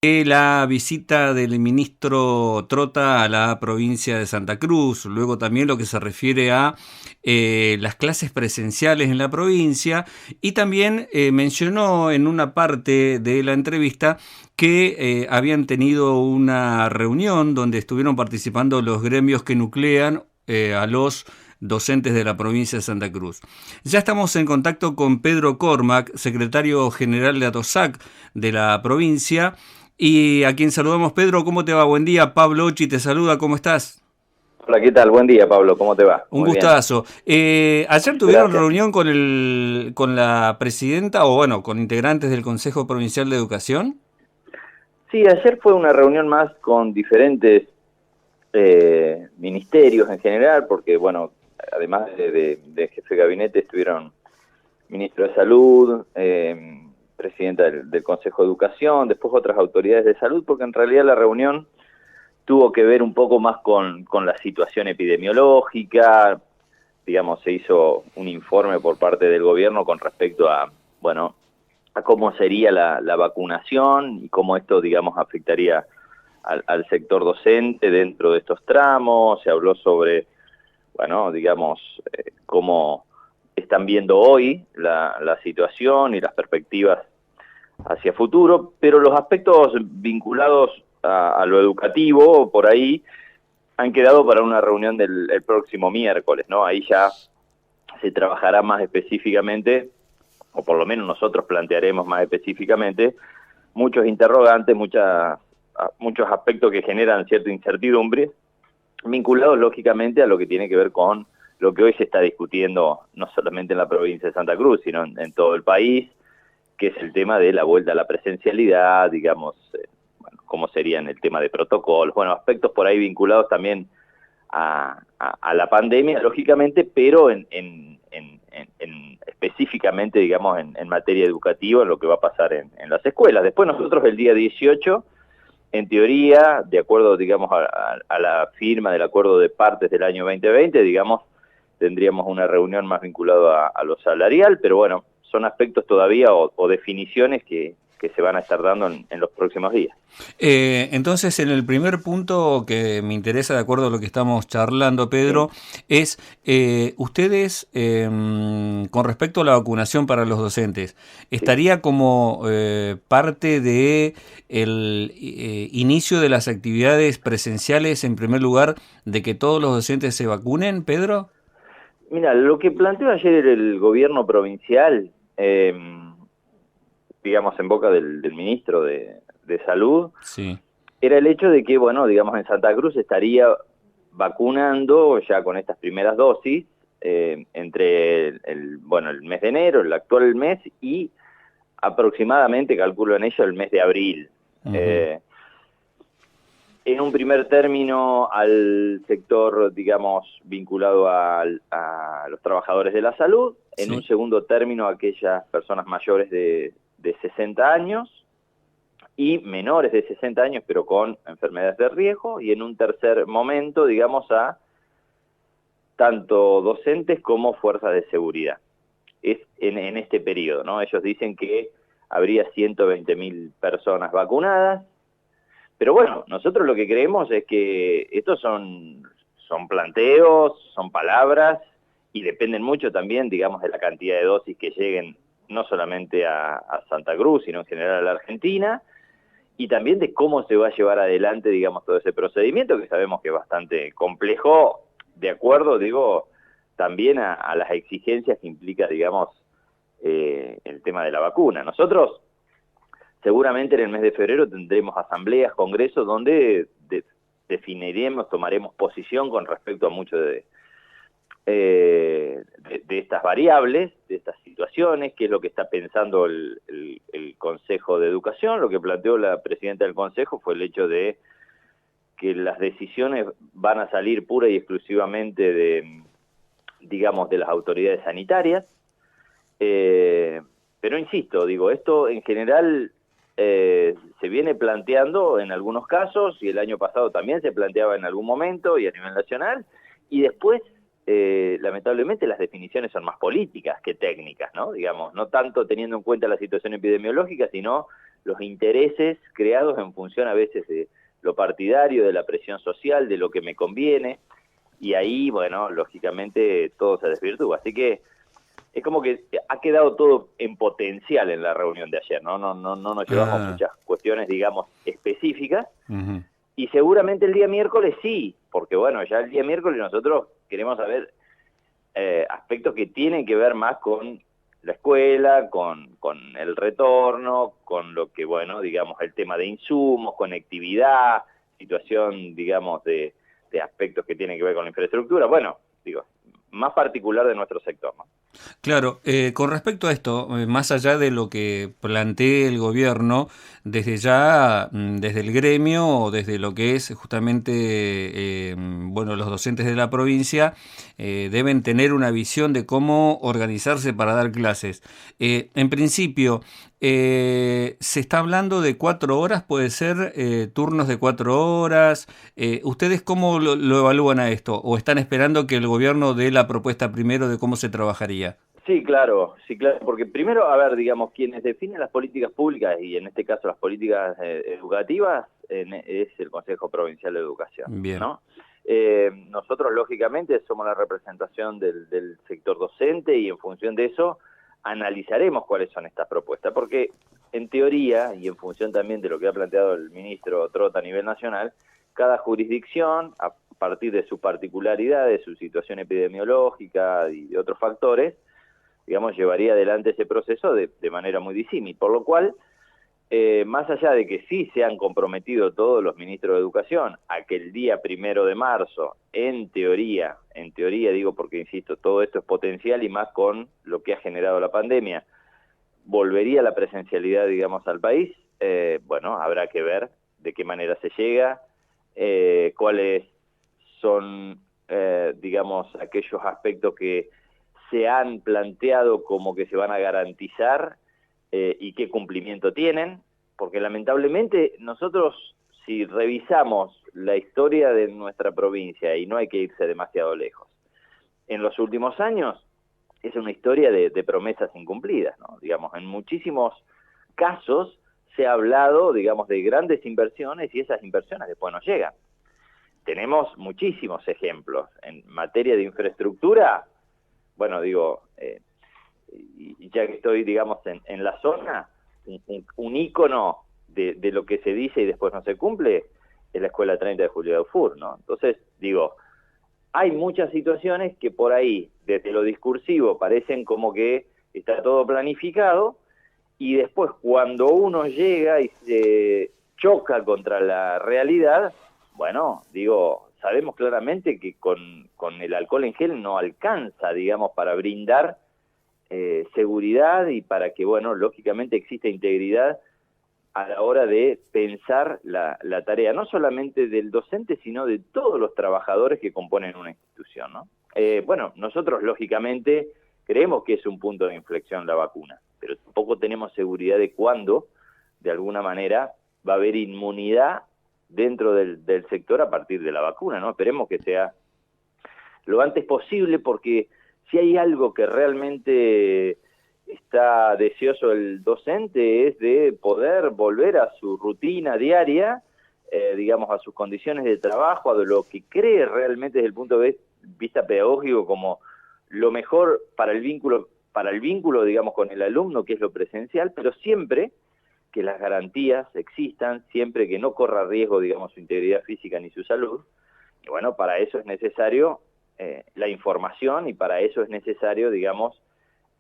La visita del ministro Trota a la provincia de Santa Cruz, luego también lo que se refiere a las clases presenciales en la provincia, y también mencionó en una parte de la entrevista que habían tenido una reunión donde estuvieron participando los gremios que nuclean a los docentes de la provincia de Santa Cruz. Ya estamos en contacto con Pedro Cormac, secretario general de ATOSAC de la provincia, y a quien saludamos. Pedro, ¿cómo te va? Buen día. Pablo Ochi te saluda, ¿cómo estás? Hola, ¿qué tal? Buen día, Pablo. ¿Cómo te va? Un Muy bien. gustazo. Ayer tuvieron Gracias. reunión con la presidenta, o bueno, con integrantes del Consejo Provincial de Educación. Sí, ayer fue una reunión más con diferentes ministerios en general, porque, bueno, además de jefe de gabinete, estuvieron ministro de Salud, presidenta del Consejo de Educación, después otras autoridades de salud, porque en realidad la reunión tuvo que ver un poco más con la situación epidemiológica. Digamos, se hizo un informe por parte del gobierno con respecto a, bueno, a cómo sería la vacunación y cómo esto, digamos, afectaría al sector docente dentro de estos tramos. Se habló sobre, bueno, digamos, cómo están viendo hoy la situación y las perspectivas hacia futuro, pero los aspectos vinculados a lo educativo, por ahí, han quedado para una reunión el próximo miércoles, ¿no? Ahí ya se trabajará más específicamente, o por lo menos nosotros plantearemos más específicamente, muchos interrogantes, muchos aspectos que generan cierta incertidumbre, vinculados lógicamente a lo que tiene que ver con lo que hoy se está discutiendo, no solamente en la provincia de Santa Cruz, sino en todo el país, que es el tema de la vuelta a la presencialidad, digamos, bueno, cómo serían el tema de protocolos, bueno, aspectos por ahí vinculados también a la pandemia, lógicamente, pero específicamente, digamos, en materia educativa, en lo que va a pasar en las escuelas. Después nosotros el día 18, en teoría, de acuerdo, digamos, a la firma del acuerdo de partes del año 2020, digamos, tendríamos una reunión más vinculada a lo salarial, pero bueno, son aspectos todavía o definiciones que se van a estar dando en los próximos días. Entonces, en el primer punto que me interesa, de acuerdo a lo que estamos charlando, ¿Sí? Pedro, es ustedes, con respecto a la vacunación para los docentes, Sí. ¿estaría como parte de el inicio de las actividades presenciales, en primer lugar, de que todos los docentes se vacunen, Pedro? Mira, lo que planteó ayer el gobierno provincial, digamos, en boca del ministro de Salud, Sí. era el hecho de que, bueno, digamos, en Santa Cruz estaría vacunando ya con estas primeras dosis entre bueno, el mes de enero, el actual mes, y aproximadamente, calculo en ello, el mes de abril. Ujú. Eh, en un primer término al sector, digamos, vinculado a los trabajadores de la salud, en un Sí. segundo término a aquellas personas mayores de 60 años y menores de 60 años pero con enfermedades de riesgo, y en un tercer momento, digamos, a tanto docentes como fuerzas de seguridad. Es en este periodo, ¿no? Ellos dicen que habría 120.000 personas vacunadas, pero bueno, nosotros lo que creemos es que estos son planteos, son palabras, y dependen mucho también, digamos, de la cantidad de dosis que lleguen no solamente a Santa Cruz, sino en general a la Argentina, y también de cómo se va a llevar adelante, digamos, todo ese procedimiento, que sabemos que es bastante complejo, de acuerdo, digo, también a las exigencias que implica, digamos, el tema de la vacuna. Nosotros seguramente en el mes de febrero tendremos asambleas, congresos, donde definiremos, tomaremos posición con respecto a mucho de estas variables, de estas situaciones, qué es lo que está pensando el Consejo de Educación. Lo que planteó la presidenta del Consejo fue el hecho de que las decisiones van a salir pura y exclusivamente digamos, de las autoridades sanitarias. Pero insisto, digo, esto en general se viene planteando en algunos casos, y el año pasado también se planteaba en algún momento y a nivel nacional, y después, lamentablemente, las definiciones son más políticas que técnicas, ¿no? Digamos, no tanto teniendo en cuenta la situación epidemiológica, sino los intereses creados en función a veces de lo partidario, de la presión social, de lo que me conviene, y ahí, bueno, lógicamente todo se desvirtúa. Así que es como que ha quedado todo en potencial en la reunión de ayer, ¿no? No nos llevamos muchas cuestiones, digamos, específicas, y seguramente el día miércoles sí, porque bueno, ya el día miércoles nosotros queremos saber aspectos que tienen que ver más con la escuela, con el retorno, con lo que, bueno, digamos, el tema de insumos, conectividad, situación, digamos, de aspectos que tienen que ver con la infraestructura, bueno, digo, más particular de nuestro sector, ¿no? Claro, con respecto a esto, más allá de lo que plantee el gobierno, desde ya, desde el gremio o desde lo que es justamente, bueno, los docentes de la provincia deben tener una visión de cómo organizarse para dar clases. En principio, se está hablando de 4 horas, puede ser turnos de 4 horas. ¿Ustedes cómo lo evalúan a esto? ¿O están esperando que el gobierno dé la propuesta primero de cómo se trabajaría? Sí, claro, porque primero, a ver, digamos, quienes definen las políticas públicas, y en este caso las políticas educativas, es el Consejo Provincial de Educación, Bien. ¿no? Nosotros, lógicamente, somos la representación del sector docente y en función de eso analizaremos cuáles son estas propuestas, porque en teoría, y en función también de lo que ha planteado el ministro Trota a nivel nacional, cada jurisdicción, a partir de su particularidad, de su situación epidemiológica y de otros factores, digamos, llevaría adelante ese proceso de manera muy disímil, por lo cual, más allá de que sí se han comprometido todos los ministros de Educación a que el día 1 de marzo, en teoría digo porque, insisto, todo esto es potencial y más con lo que ha generado la pandemia, volvería la presencialidad, digamos, al país, bueno, habrá que ver de qué manera se llega, cuáles son, digamos, aquellos aspectos que se han planteado como que se van a garantizar y qué cumplimiento tienen, porque lamentablemente nosotros, si revisamos la historia de nuestra provincia, y no hay que irse demasiado lejos, en los últimos años es una historia de promesas incumplidas, ¿no? Digamos, en muchísimos casos se ha hablado, digamos, de grandes inversiones y esas inversiones después no llegan. Tenemos muchísimos ejemplos. En materia de infraestructura, bueno, digo, y ya que estoy, digamos, en la zona, un ícono de lo que se dice y después no se cumple es la Escuela 30 de Julio de Aufur, ¿no? Entonces, digo, hay muchas situaciones que por ahí, desde lo discursivo, parecen como que está todo planificado, y después cuando uno llega y se choca contra la realidad, bueno, digo, sabemos claramente que con el alcohol en gel no alcanza, digamos, para brindar seguridad y para que, bueno, lógicamente exista integridad a la hora de pensar la tarea, no solamente del docente, sino de todos los trabajadores que componen una institución, ¿no? Bueno, nosotros, lógicamente, creemos que es un punto de inflexión la vacuna, pero tampoco tenemos seguridad de cuándo, de alguna manera, va a haber inmunidad dentro del sector a partir de la vacuna, ¿no? Esperemos que sea lo antes posible, porque si hay algo que realmente está deseoso el docente es de poder volver a su rutina diaria, digamos, a sus condiciones de trabajo, a lo que cree realmente desde el punto de vista pedagógico como lo mejor para el vínculo, digamos, con el alumno, que es lo presencial, pero siempre que las garantías existan, siempre que no corra riesgo, digamos, su integridad física ni su salud. Y bueno, para eso es necesario la información, y para eso es necesario, digamos,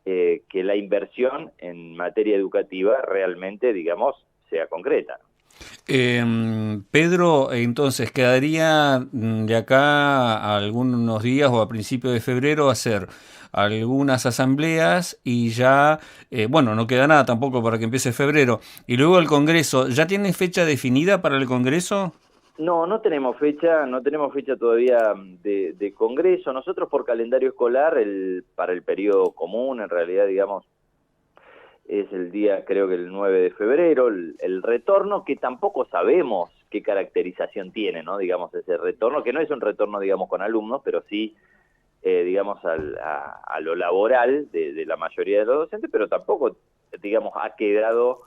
que la inversión en materia educativa realmente, digamos, sea concreta. Pedro, entonces quedaría de acá a algunos días o a principios de febrero hacer algunas asambleas y ya, bueno, no queda nada tampoco para que empiece febrero. Y luego el Congreso, ¿ya tiene fecha definida para el Congreso? No tenemos fecha todavía de Congreso. Nosotros por calendario escolar, para el periodo común, en realidad, digamos, es el día, creo que el 9 de febrero, el retorno, que tampoco sabemos qué caracterización tiene, ¿no? Digamos, ese retorno, que no es un retorno, digamos, con alumnos, pero sí, digamos, a lo laboral de la mayoría de los docentes, pero tampoco, digamos, ha quedado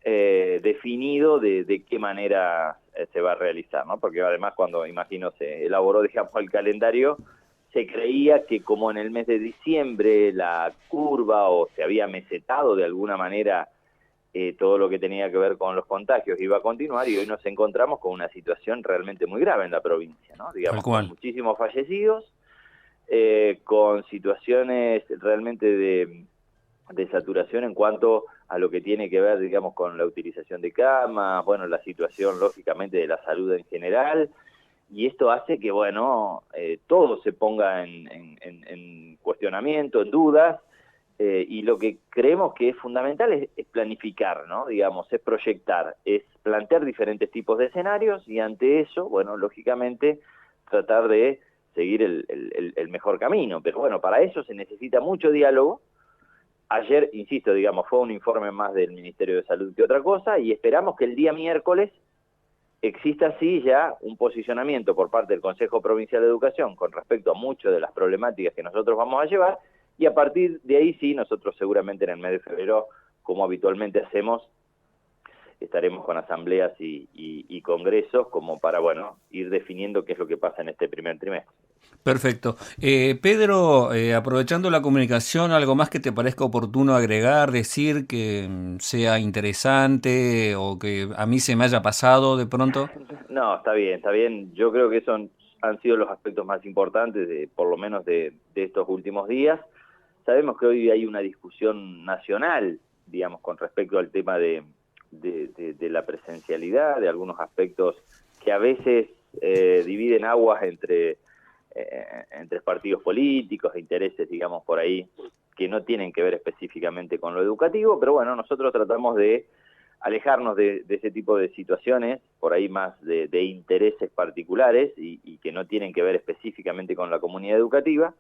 definido de qué manera se va a realizar, ¿no? Porque además cuando, imagino, se elaboró, digamos, el calendario, se creía que como en el mes de diciembre la curva o se había mesetado de alguna manera todo lo que tenía que ver con los contagios iba a continuar, y hoy nos encontramos con una situación realmente muy grave en la provincia, ¿no? Digamos, con muchísimos fallecidos, con situaciones realmente de saturación en cuanto a lo que tiene que ver, digamos, con la utilización de camas, bueno, la situación, lógicamente, de la salud en general, y esto hace que, bueno, todo se ponga en cuestionamiento, en dudas, y lo que creemos que es fundamental es planificar, ¿no? Digamos, es proyectar, es plantear diferentes tipos de escenarios, y ante eso, bueno, lógicamente, tratar de seguir el mejor camino. Pero bueno, para eso se necesita mucho diálogo. Ayer, insisto, digamos, fue un informe más del Ministerio de Salud que otra cosa, y esperamos que el día miércoles exista así ya un posicionamiento por parte del Consejo Provincial de Educación con respecto a muchas de las problemáticas que nosotros vamos a llevar, y a partir de ahí sí, nosotros seguramente en el mes de febrero, como habitualmente hacemos, estaremos con asambleas y congresos como para, bueno, ir definiendo qué es lo que pasa en este primer trimestre. Perfecto. Pedro, aprovechando la comunicación, ¿algo más que te parezca oportuno agregar, decir que sea interesante o que a mí se me haya pasado de pronto? No, está bien, está bien. Yo creo que esos han sido los aspectos más importantes, por lo menos de estos últimos días. Sabemos que hoy hay una discusión nacional, digamos, con respecto al tema de la presencialidad, de algunos aspectos que a veces dividen aguas entre partidos políticos, intereses, digamos, por ahí, que no tienen que ver específicamente con lo educativo, pero bueno, nosotros tratamos de alejarnos de ese tipo de situaciones, por ahí más de intereses particulares y que no tienen que ver específicamente con la comunidad educativa,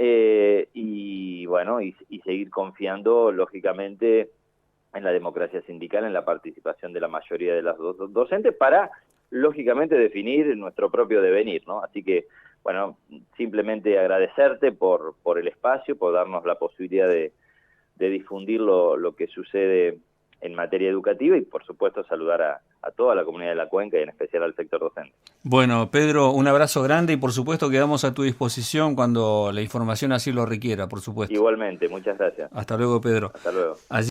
y bueno, y seguir confiando, lógicamente, en la democracia sindical, en la participación de la mayoría de las docentes para, lógicamente, definir nuestro propio devenir, ¿no? Así que, bueno, simplemente agradecerte por el espacio, por darnos la posibilidad de difundir lo que sucede en materia educativa, y por supuesto saludar a toda la comunidad de la Cuenca y en especial al sector docente. Bueno, Pedro, un abrazo grande y por supuesto quedamos a tu disposición cuando la información así lo requiera, por supuesto. Igualmente, muchas gracias. Hasta luego, Pedro. Hasta luego. Allí